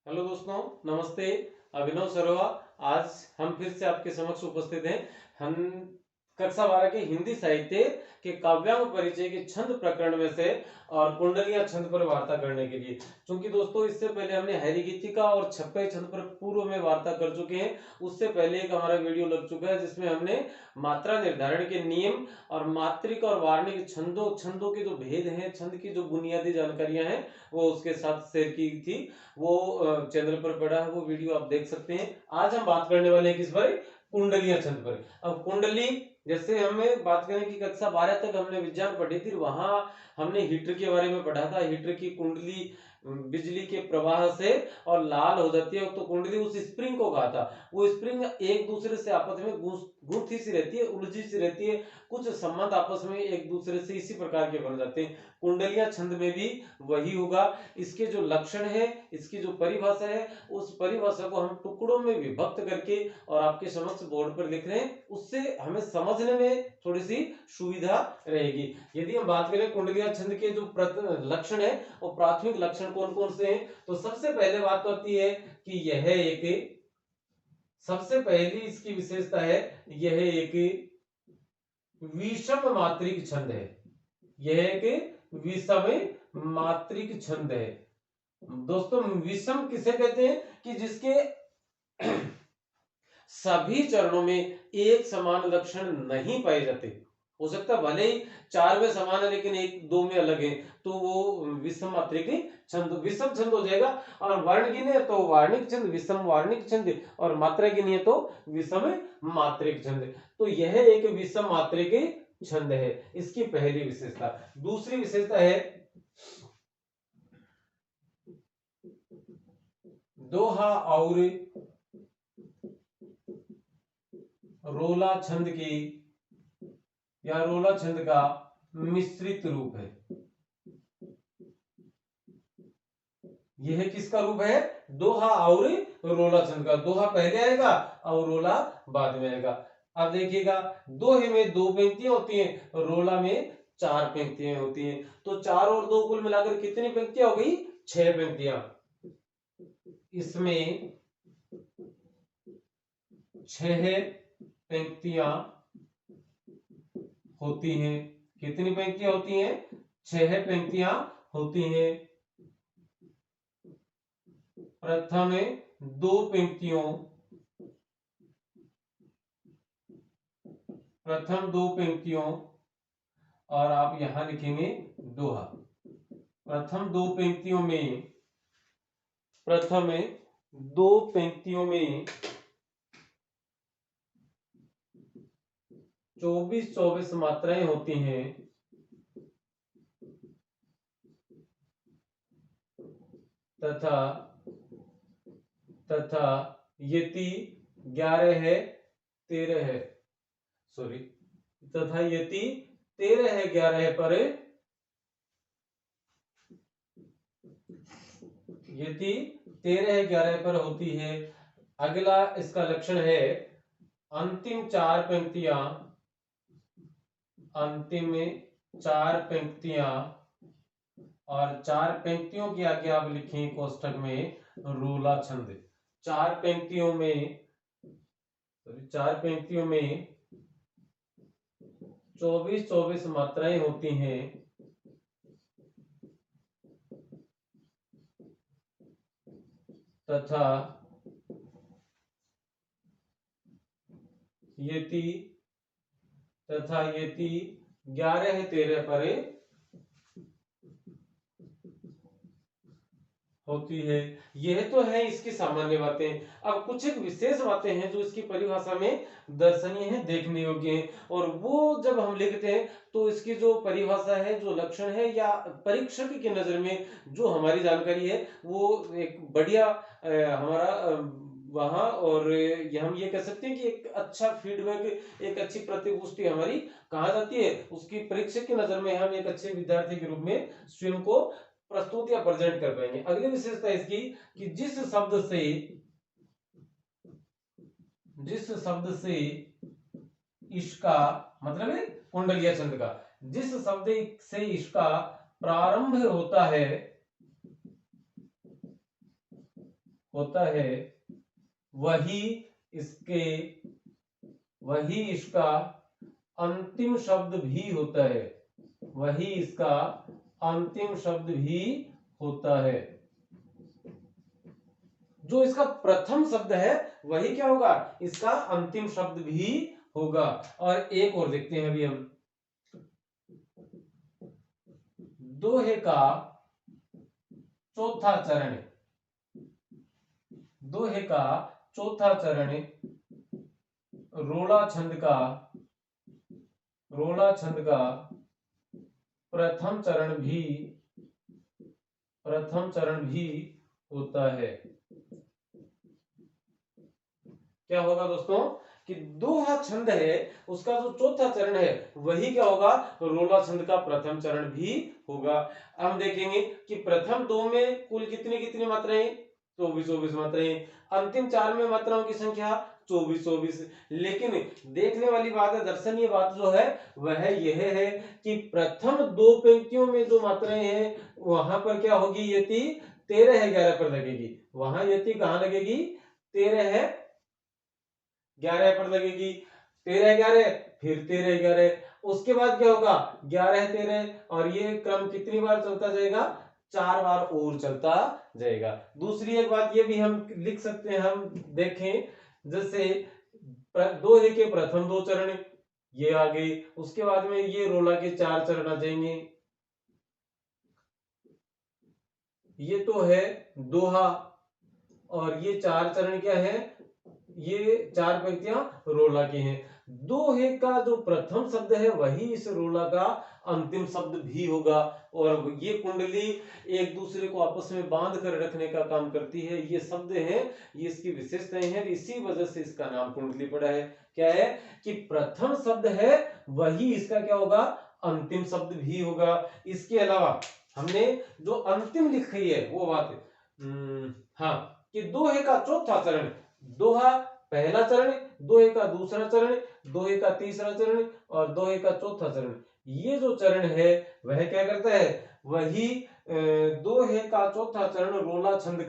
Hello दोस्तों, नमस्ते। अभिनव सरोवा। आज हम फिर से आपके समक्ष उपस्थित हैं। हम कक्षा 12 के हिंदी साहित्य के काव्यांग परिचय के छंद प्रकरण में से और कुंडलियां छंद पर वार्ता करने के लिए, क्योंकि दोस्तों इससे पहले हमने हरिगीतिका और छप्पे छंद पर पूर्व में वार्ता कर चुके हैं। उससे पहले एक हमारा वीडियो लग चुका है जिसमें हमने मात्रा निर्धारण के नियम और मात्रिक और वार्णिक छंदों के जो भेद हैं, छंद की जो बुनियादी जानकारियां हैं वो उसके साथ शेयर की थी। वो चैनल पर पड़ा है, वो वीडियो आप देख सकते हैं। आज हम बात करने वाले हैं किस पर? कुंडलियां छंद पर। अब कुंडली, जैसे हमें बात करें कि कक्षा 12 तक हमने विज्ञान पढ़ी थी, वहां हमने हीटर के बारे में पढ़ा था। हीटर की कुंडली बिजली के प्रवाह से और लाल हो जाती है, तो कुंडली उस स्प्रिंग को कहा था। वो स्प्रिंग एक दूसरे से आपस में गुंथी सी रहती है, उलझी सी रहती है, कुछ संबंध आपस में एक दूसरे से इसी प्रकार के बन जाते हैं। कुंडलियां छंद में भी वही होगा। इसके जो लक्षण है, इसकी जो परिभाषा है, उस परिभाषा को हम टुकड़ों में विभक्त करके और आपके समक्ष बोर्ड पर लिख रहे हैं। उससे हमें समझने में थोड़ी सी सुविधा रहेगी। यदि हम बात करें कुंडलिया छंद के जो लक्षण है, वो प्राथमिक लक्षण कौन कौन से हैं, तो सबसे पहले बात तो आती है कि यह एक, सबसे पहली इसकी विशेषता है, यह एक विषम मात्रिक छंद है। यह एक विषम मात्रिक छंद है। दोस्तों, विषम किसे कहते हैं? कि जिसके सभी चरणों में एक समान लक्षण नहीं पाए जाते। हो सकता है भले ही चार में समान है लेकिन एक दो में अलग है, तो वो विषम मात्रिक छंद, विषम छंद हो जाएगा। और वर्ण गिने तो वार्णिक छंद, विषम वार्णिक छंद, और मात्रा गिने तो विषम मात्रिक छंद। तो यह एक विषम मात्रिक छंद है, इसकी पहली विशेषता। दूसरी विशेषता है दोहा और रोला छंद की या रोला छंद का मिश्रित रूप है। यह किसका रूप है? दोहा और रोला छंद का। दोहा पहले आएगा और रोला बाद में आएगा। अब देखिएगा, दोहे में 2 पंक्तियां होती हैं, रोला में 4 पंक्तियां होती हैं। तो 4 और 2 कुल मिलाकर कितनी पंक्तियां हो गई? 6 पंक्तियां। इसमें 6 पंक्तियां होती हैं। कितनी पंक्तियां होती हैं? 6 पंक्तियां होती हैं। प्रथम 2 पंक्तियों, प्रथम 2 पंक्तियों, और आप यहां लिखेंगे दोहा। प्रथम 2 पंक्तियों में, प्रथम 2 पंक्तियों में 24 मात्राएं होती हैं, तथा तथा यति 11 है, 13 है, सॉरी, तथा यति 13 है, 11 है पर, यदि 13 है 11 पर होती है। अगला इसका लक्षण है अंतिम 4 पंक्तियां, अंतिम 4 पंक्तियां, और 4 पंक्तियों के आगे आप लिखें कोष्ठक में रोला छंद। 4 पंक्तियों में, 4 पंक्तियों में 24 मात्राएं होती हैं, तथा यति 11 है 13 पर होती है। यह तो है इसकी सामान्य बातें। अब कुछ एक विशेष बातें हैं जो इसकी परिभाषा में दर्शनीय है, देखने योग्य है, और वो जब हम लिखते हैं तो इसकी जो परिभाषा है, जो लक्षण है, या परीक्षक की नजर में जो हमारी जानकारी है, वो एक बढ़िया हमारा वहां, और हम ये कह सकते हैं कि एक अच्छा फीडबैक, एक अच्छी प्रतिपुष्टि हमारी कहा जाती है। उसकी परीक्षक की नजर में हम एक अच्छे विद्यार्थी के रूप में स्वयं को प्रस्तुत या प्रेजेंट कर पाएंगे। अगली विशेषता इसकी कि जिस शब्द से इसका मतलब है कुंडलिया छंद का, जिस शब्द से इसका प्रारंभ होता है, होता है वही इसका अंतिम शब्द भी होता है, वही इसका अंतिम शब्द भी होता है। जो इसका प्रथम शब्द है वही क्या होगा, इसका अंतिम शब्द भी होगा। और एक और देखते हैं अभी हम, दोहे का चौथा चरण, दोहे का चौथा चरण रोला छंद का प्रथम चरण भी होता है। क्या होगा दोस्तों कि दोहा छंद है उसका जो चौथा चरण है वही क्या होगा, रोला छंद का प्रथम चरण भी होगा। हम देखेंगे कि प्रथम दो में कुल कितनी मात्राएं, 24 मात्राएं, अंतिम चार में मात्राओं की संख्या 24। लेकिन देखने वाली बात है, दर्शनीय बात जो है वह यह है कि प्रथम दो पंक्तियों में जो मात्राएं हैं वहां पर क्या होगी, यति 13 है 11 पर लगेगी। वहां यति कहां लगेगी, 13 है 11 पर लगेगी। 13 11 फिर 13 11, उसके बाद क्या होगा 11 13, और ये क्रम कितनी बार चलता जाएगा, 4 बार और चलता जाएगा। दूसरी एक बात ये भी हम लिख सकते हैं, हम देखें जैसे दोहे के प्रथम दो चरण ये आ गए, उसके बाद में ये रोला के 4 चरण आ जाएंगे। ये तो है दोहा, और ये 4 चरण क्या है, ये 4 पंक्तियां रोला की हैं। दोहे का जो प्रथम शब्द है वही इस रोला का अंतिम शब्द भी होगा, और ये कुंडली एक दूसरे को आपस में बांध कर रखने का काम करती है। ये शब्द हैं, ये इसकी विशेषताएं हैं, इसी वजह से इसका नाम कुंडली पड़ा है। क्या है कि प्रथम शब्द है वही इसका क्या होगा, अंतिम शब्द भी होगा। इसके अलावा हमने जो अंतिम लिखी है वो बात हाँ, कि दोहे का चौथा चरण, दोहा पहला चरण, दोहे का दूसरा चरण, दोहे का तीसरा चरण और दोहे का चौथा चरण, ये जो चरण है वह क्या करता है, वही दोहे का चौथा चरण रोला छंद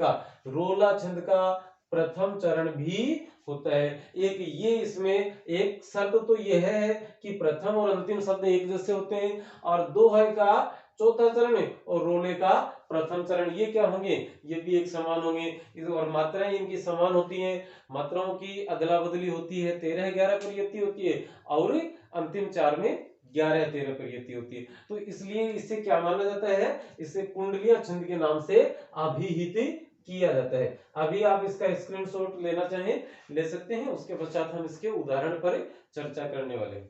का प्रथम चरण भी होता है। एक ये इसमें एक शर्त तो यह है कि प्रथम और अंतिम शब्द एक जैसे होते हैं, और दोहे का चौथा चरण और रोले का प्रथम चरण ये क्या होंगे, ये भी एक समान होंगे। और मात्राएं इनकी समान होती हैं, मात्राओं की अदला बदली होती है, 13 11 पर यति होती है, और अंतिम चार में 11 13 पर यति होती है। तो इसलिए इसे क्या माना जाता है, इसे कुंडलिया छंद के नाम से अभिहित किया जाता है। अभी आप इसका स्क्रीनशॉट लेना चाहें ले सकते हैं, उसके पश्चात हम इसके उदाहरण पर चर्चा करने वाले हैं।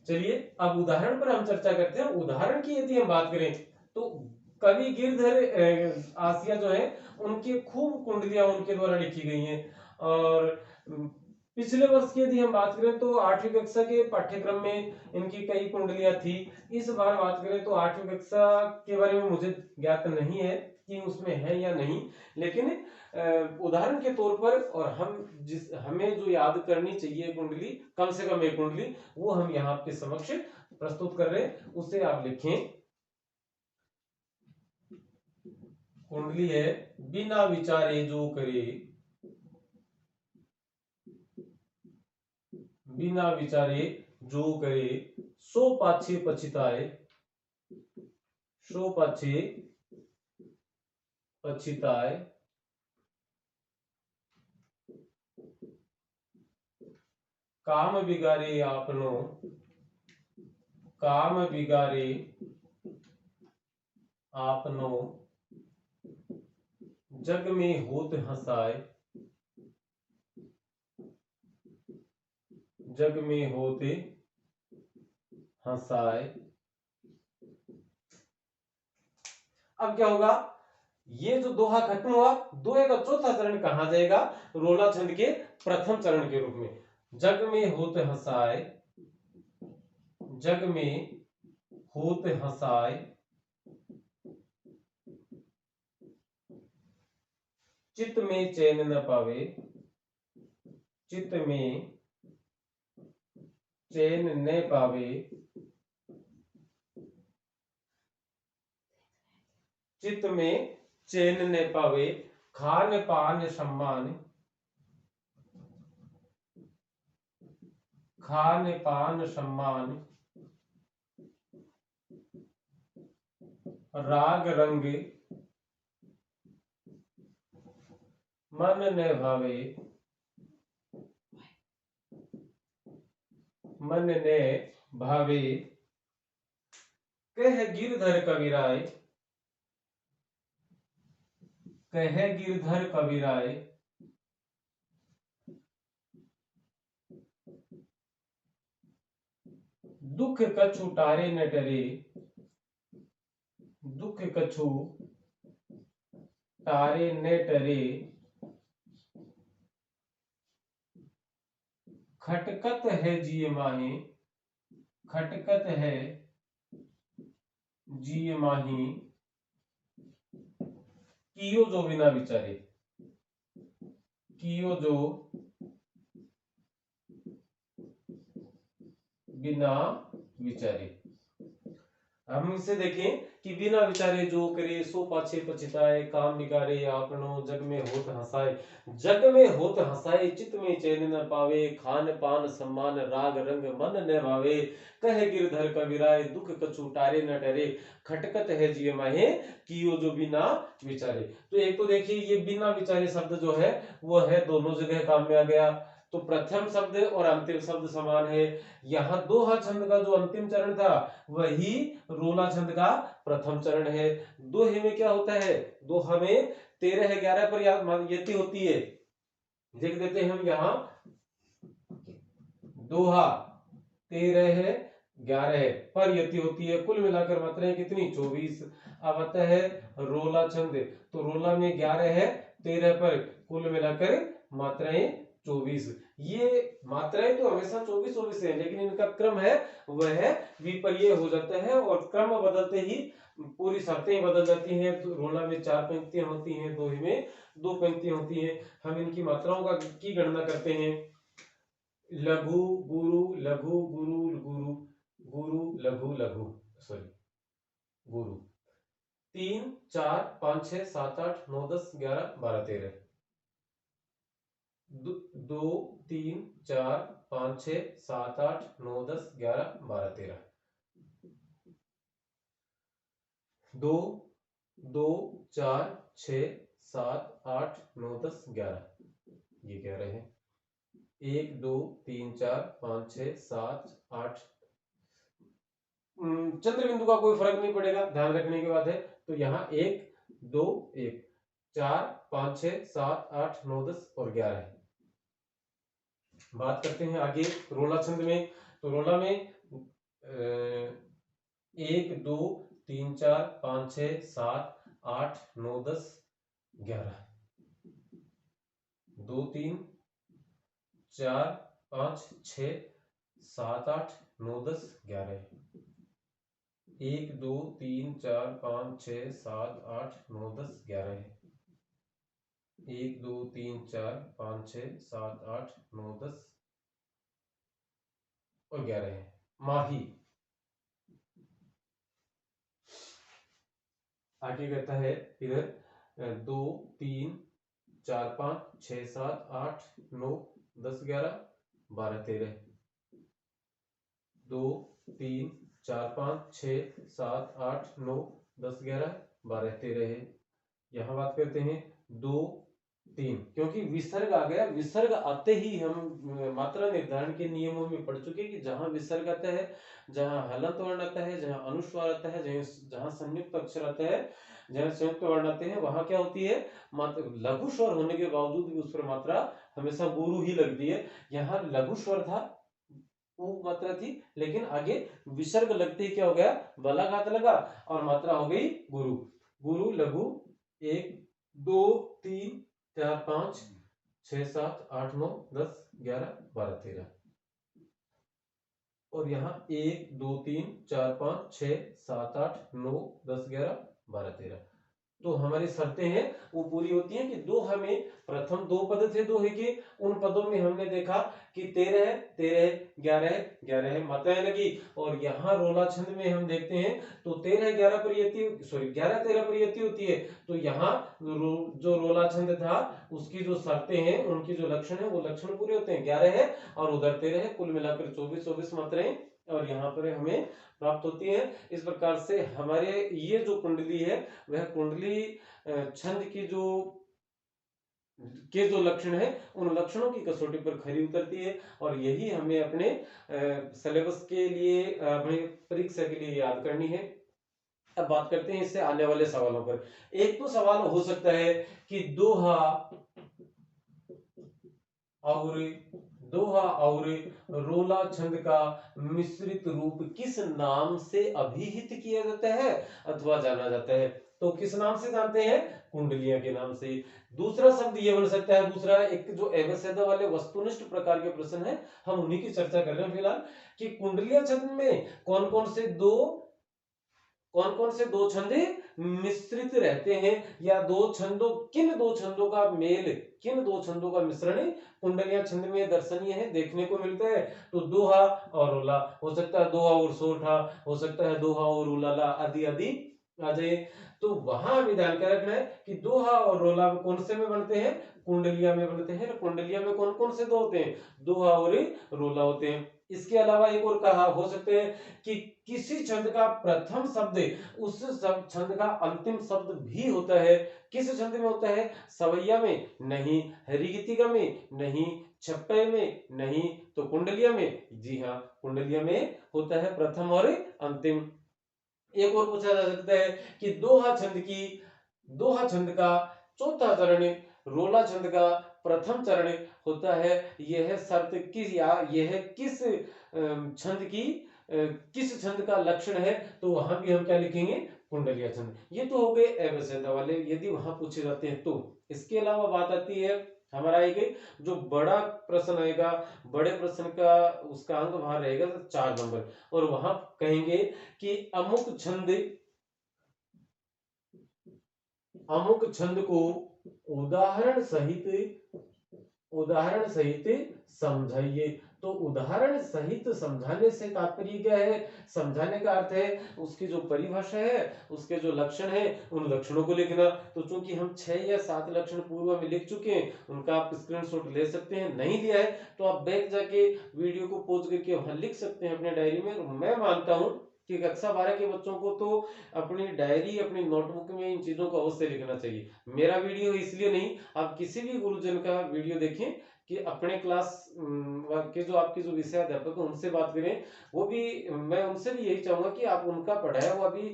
चलिए अब उदाहरण पर हम चर्चा करते हैं। उदाहरण की यदि हम बात करें तो कवि गिरधर आसिया जो है उनकी खूब कुंडलियां उनके द्वारा लिखी गई हैं। और पिछले वर्ष की यदि हम बात करें तो 8वीं कक्षा के पाठ्यक्रम में इनकी कई कुंडलियां थी। इस बार बात करें तो 8वीं कक्षा के बारे में मुझे ज्ञात नहीं है कि उसमें है या नहीं, लेकिन उदाहरण के तौर पर और हमें जो याद करनी चाहिए कुंडली, कम से कम एक कुंडली, वो हम यहाँ आपके समक्ष प्रस्तुत कर रहे हैं, उसे आप लिखें। कुंडली है बिना विचारे जो करे, बिना विचारे जो करे सो पाछे पछताए, सो पाछे पछताए। काम बिगारे आपनो, काम बिगारे आपनो जग में होत हंसाए, जग में होते हंसाए। अब क्या होगा, ये जो दोहा खत्म हुआ, दोहे का चौथा चरण कहा जाएगा, रोला छंद के प्रथम चरण के रूप में। जग में होत हंसाए, जग में होत हंसाए, चित्त में चैन न पावे, चित्त में चैन न पावे, चित्त में चैन ने पावे, खान पान सम्मान, खान पान सम्मान, राग रंग मन ने भावे, मन ने भावे, कह गिरधर कविराय, कह गिरधर कविराय, दुख कछु टारे न डरे, दुख कछु टारे न डरे, खटकत है जिय माही, खटकत है जिय माही, कियो जो बिना विचारे, कियो जो बिना विचारे। हम इसे देखें कि बिना विचारे जो करे सो पाछे पछताए, काम बिगाड़े आपनो जग में होत हंसाए, जग में होत हंसाए, चित में चैन न पावे, खान पान सम्मान राग रंग मन न भावे, कह गिरधर कविराय, दुख कछु टारे न डरे, खटकत है जिय माहे, कियो जो बिना विचारे। तो एक तो देखिए ये बिना विचारे शब्द जो है वो है दोनों जगह काम में आ गया। तो प्रथम शब्द और अंतिम शब्द समान है। यहाँ दोहा छंद का जो अंतिम चरण था वही रोला छंद का प्रथम चरण है। दोहे में क्या होता है, दोहा में 13 है 11 पर यति होती है। देख देते हैं हम यहाँ, दोहा 13 है 11 है पर यति होती है, कुल मिलाकर मात्राएं कितनी 24। अब आता है रोला छंद, तो रोला में 11 है 13 पर कुल मिलाकर मात्राएं 24। ये मात्राएं तो हमेशा 24 है लेकिन इनका क्रम है वह विपर्य हो जाता है और क्रम बदलते ही पूरी शर्तें बदल जाती हैं। तो रोला में 4 पंक्तियां होती हैं, दोहे में 2 पंक्तियां होती हैं। हम इनकी मात्राओं की गणना करते हैं। लघु गुरु लघु गुरु गुरु गुरु लघु लघु सॉरी गुरु 3 4 5 6 7 8 9 10 11 12 13 2 3 4 5 6 7 8 9 10 11 12 13 2 2 4 6 7 8 9 10 11 ये कह रहे हैं। 1 2 3 4 5 6 7 8 चंद्र बिंदु का कोई फर्क नहीं पड़ेगा, ध्यान रखने की बात है। तो यहाँ 1 2 1 4 5 6 7 8 9 10 और 11 है। बात करते हैं आगे रोला छंद में। तो रोला में 1 2 3 4 5 6 7 8 9 10 11 2 3 4 5 6 7 8 9 10 11 1 2 3 4 5 6 7 8 9 10 11 है। 1 2 3 4 5 6 7 8 9 10 और 11 है। माही आगे कहता है इधर 2 3 4 5 6 7 8 9 10 11 12 13 2 3 4 5 6 7 8 9 10 11 12 13 है। यहाँ बात करते हैं 2 3, क्योंकि विसर्ग आ गया। विसर्ग आते ही हम मात्रा निर्धारण के नियमों में पढ़ चुके कि जहां विसर्ग आता है, जहां हलंत वर्ण आता है, जहां अनुस्वार आता है, जहां संयुक्त अक्षर आता है, जहां संयुक्त वर्ण आते हैं, वहां क्या होती है लघु स्वर होने के बावजूद भी उस पर मात्रा हमेशा गुरु ही लगती है। यहाँ लघु स्वर था, वो मात्रा थी, लेकिन आगे विसर्ग लगते ही क्या हो गया बलाघात लगा और मात्रा हो गई गुरु। गुरु लघु 1 2 3 4 5 6 7 8 9 10 11 12 13 और यहाँ 1 2 3 4 5 6 7 8 9 10 11 12 13 तो हमारी शर्तें हैं वो पूरी होती हैं कि दोहा में प्रथम 2 पद थे दोहे के, उन पदों में हमने देखा कि 13 है, 13 है, 11 है, 11 है, मात्राएं लगी। और यहाँ रोला छंद में हम देखते हैं तो 13 11 पर यति, सॉरी 11 13 पर यति होती है। तो यहाँ जो रोला छंद था उसकी जो शर्तें हैं, उनकी जो लक्षण है वो लक्षण पूरे होते हैं। 11 है और उधर 13 है, कुल मिलाकर 24 मात्राएं और यहाँ पर हमें प्राप्त होती है। इस प्रकार से हमारे ये जो कुंडली है वह कुंडली छंद की जो लक्षण है उन लक्षणों की कसौटी पर खरी उतरती है। और यही हमें अपने सिलेबस के लिए, अपनी परीक्षा के लिए याद करनी है। अब बात करते हैं इससे आने वाले सवालों पर। एक तो सवाल हो सकता है कि दोहा और रोला छंद का मिश्रित रूप किस नाम से अभिहित किया जाता है अथवा जाना जाता है। तो किस नाम से जानते हैं? कुंडलियां के नाम से। दूसरा शब्द ये बन सकता है, दूसरा एक जो एवं वाले वस्तुनिष्ठ प्रकार के प्रश्न है, हम उन्हीं की चर्चा कर रहे हैं फिलहाल, कि कुंडलिया छंद में कौन कौन से दो छंद मिश्रित रहते हैं, या किन दो छंदों का मेल, किन दो छंदों का मिश्रण कुंडलिया छंद में दर्शनीय है, देखने को मिलता है। तो दोहा और रोला हो सकता है, दोहा और सोरठा हो सकता है, दोहा और उलाला आदि आदि आ जाए। तो वहां हमें ध्यान क्या रखना है कि दोहा और रोला कौन से में बनते हैं? कुंडलिया में बनते हैं। कुंडलिया में कौन कौन से दो होते हैं? दोहा और रोला होते हैं। इसके अलावा एक और कहा हो सकते हैं कि किसी छंद का प्रथम शब्द उस छंद का अंतिम शब्द भी होता है। किस छंद में होता है? सवैया में नहीं, रीतिका में नहीं, छप्पे में नहीं, तो कुंडलिया में। जी हाँ, कुंडलिया में होता है प्रथम और अंतिम। एक और पूछा जा सकता है कि दोहा छंद का चौथा चरण, रोला छंद का प्रथम चरण होता है। यह शर्त किस छंद का लक्षण है? तो वहां भी हम क्या लिखेंगे? कुंडलिया छंद। ये तो हो गए अवश्यता वाले, यदि वहां पूछे जाते हैं तो। इसके अलावा बात आती है हमारा एक जो बड़ा प्रश्न आएगा, बड़े प्रश्न का उसका अंक वहां रहेगा 4 नंबर, और वहां कहेंगे कि अमुक छंद को उदाहरण सहित समझाइए। तो उदाहरण सहित समझाने से तात्पर्य क्या है? समझाने का अर्थ है उसकी जो परिभाषा है, उसके जो लक्षण है, उन लक्षणों को लिखना। तो चूंकि हम 6 या 7 लक्षण पूर्व में लिख चुके हैं, उनका आप स्क्रीनशॉट ले सकते हैं। नहीं लिया है तो आप बैक जाके वीडियो को पॉज करके वहां लिख सकते हैं अपने डायरी में। मैं मानता हूं कि कक्षा 12 के बच्चों को तो अपनी डायरी, अपनी नोटबुक में इन चीजों को अवश्य लिखना चाहिए। मेरा वीडियो इसलिए नहीं, आप किसी भी गुरुजन का वीडियो देखें कि अपने क्लास के जो आपके जो विषय अध्यापक है उनसे बात करें। वो भी, मैं उनसे भी यही चाहूंगा कि आप उनका पढ़ाया हुआ भी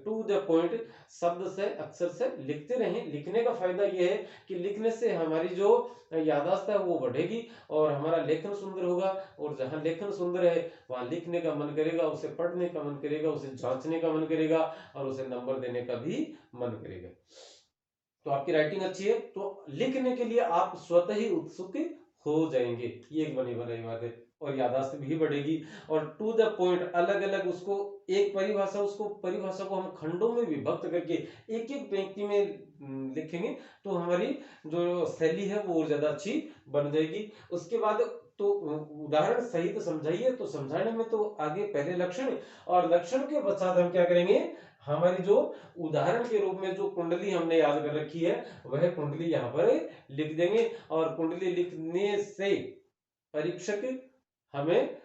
टू द पॉइंट शब्द से अक्षर से लिखते रहें। लिखने का फायदा यह है कि लिखने से हमारी जो याददाश्त है वो बढ़ेगी और हमारा लेखन सुंदर होगा। और जहां लेखन सुंदर है वहां लिखने का मन करेगा, उसे पढ़ने का मन करेगा, उसे जांचने का मन करेगा और उसे नंबर देने का भी मन करेगा। तो आपकी राइटिंग अच्छी है तो लिखने के लिए आप स्वतः ही उत्सुक हो जाएंगे, ये एक बनी बनाई बात है। और याददाश्त भी बढ़ेगी। और टू द पॉइंट, अलग अलग उसको एक परिभाषा को हम खंडों में विभक्त करके एक एक पंक्ति में लिखेंगे तो हमारी जो शैली है वो और ज्यादा अच्छी बन जाएगी। उसके बाद तो उदाहरण सहित समझाइए, तो समझाने में तो आगे पहले लक्षण, और लक्षण के पश्चात हम क्या करेंगे? हमारी जो उदाहरण के रूप में जो कुंडली हमने याद कर रखी है वह कुंडली यहाँ पर लिख देंगे। और कुंडली लिखने से परीक्षक हमें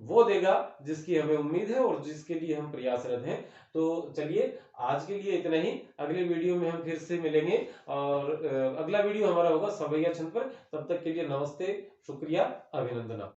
वो देगा जिसकी हमें उम्मीद है और जिसके लिए हम प्रयासरत हैं। तो चलिए आज के लिए इतना ही, अगले वीडियो में हम फिर से मिलेंगे और अगला वीडियो हमारा होगा सवैया छंद पर। तब तक के लिए नमस्ते, शुक्रिया, अभिनंदन।